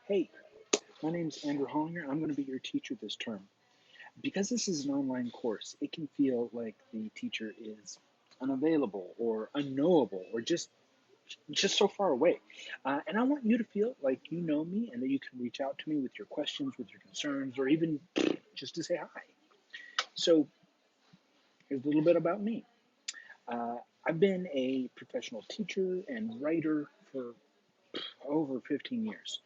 Hey, my name's Andrew Hollinger. I'm going to be your teacher this term. Because this is an online course, it can feel like the teacher is unavailable or unknowable or just so far away. And I want you to feel like you know me and that you can reach out to me with your questions, with your concerns, or even just to say hi. So here's a little bit about me. Uh, I've been a professional teacher and writer for over 15 years.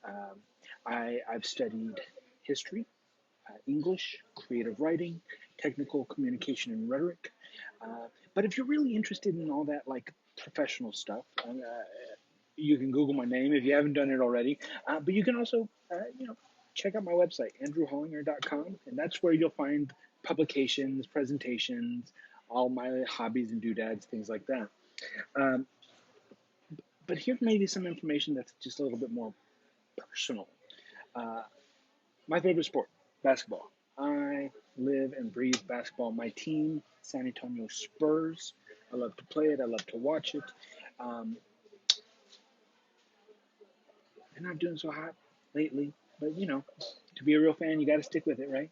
Um, I've studied history, English, creative writing, technical communication and rhetoric. But if you're really interested in all that like professional stuff, you can Google my name if you haven't done it already. But you can also, check out my website, andrewhollinger.com, and that's where you'll find publications, presentations, all my hobbies and doodads, things like that. Um, but here's maybe some information that's just a little bit more personal. Uh, My favorite sport, basketball. I live and breathe basketball. My team, San Antonio Spurs. I love to play it. I love to watch it. Um, they're not doing so hot lately, but to be a real fan, you got to stick with it, right?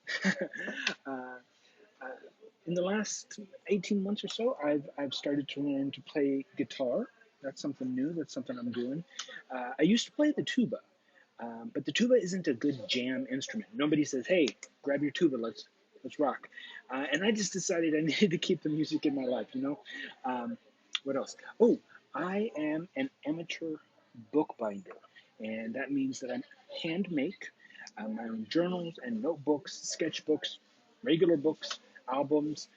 uh, uh, in the last 18 months or so, I've started to learn to play guitar. That's something new. That's something I'm doing. I used to play the tuba, but the tuba isn't a good jam instrument. Nobody says, "Hey, grab your tuba, let's rock." And I just decided I needed to keep the music in my life. What else? Oh, I am an amateur bookbinder, and that means that I hand make my own journals and notebooks, sketchbooks, regular books, albums,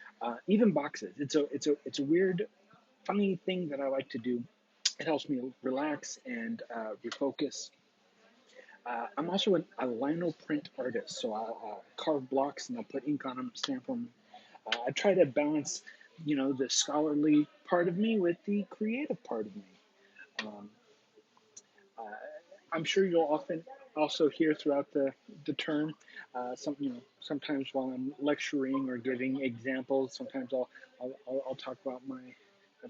even boxes. It's a weird, funny thing that I like to do. It helps me relax and refocus. I'm also a lino print artist, so I'll carve blocks and I'll put ink on them, stamp them. I try to balance, the scholarly part of me with the creative part of me. Um, uh, I'm sure you'll often also hear throughout the term, sometimes while I'm lecturing or giving examples, sometimes I'll talk about my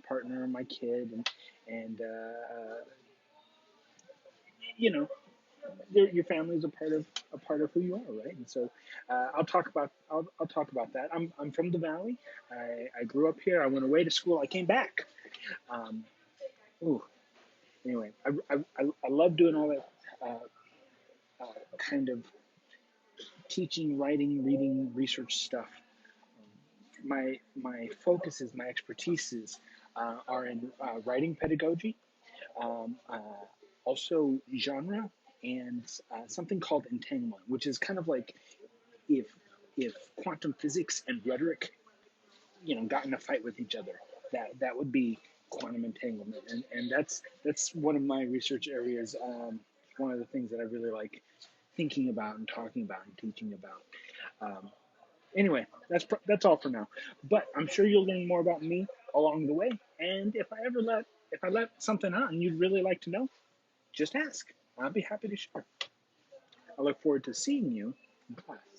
partner, my kid, and you know your family is a part of who you are, right? And so I'll talk about that. I'm from the valley. I grew up here. I went away to school. I came back. Um, ooh, anyway, I love doing all that kind of teaching, writing, reading, research stuff. My focuses, my expertises are in writing pedagogy, um, uh, also genre, and something called entanglement, which is kind of like if if quantum physics and rhetoric, got in a fight with each other, that would be quantum entanglement, and that's one of my research areas. One of the things that I really like thinking about and talking about and teaching about. Um, anyway, that's all for now. But I'm sure you'll learn more about me along the way. And if I let something out and you'd really like to know, just ask. I'll be happy to share. I look forward to seeing you in class.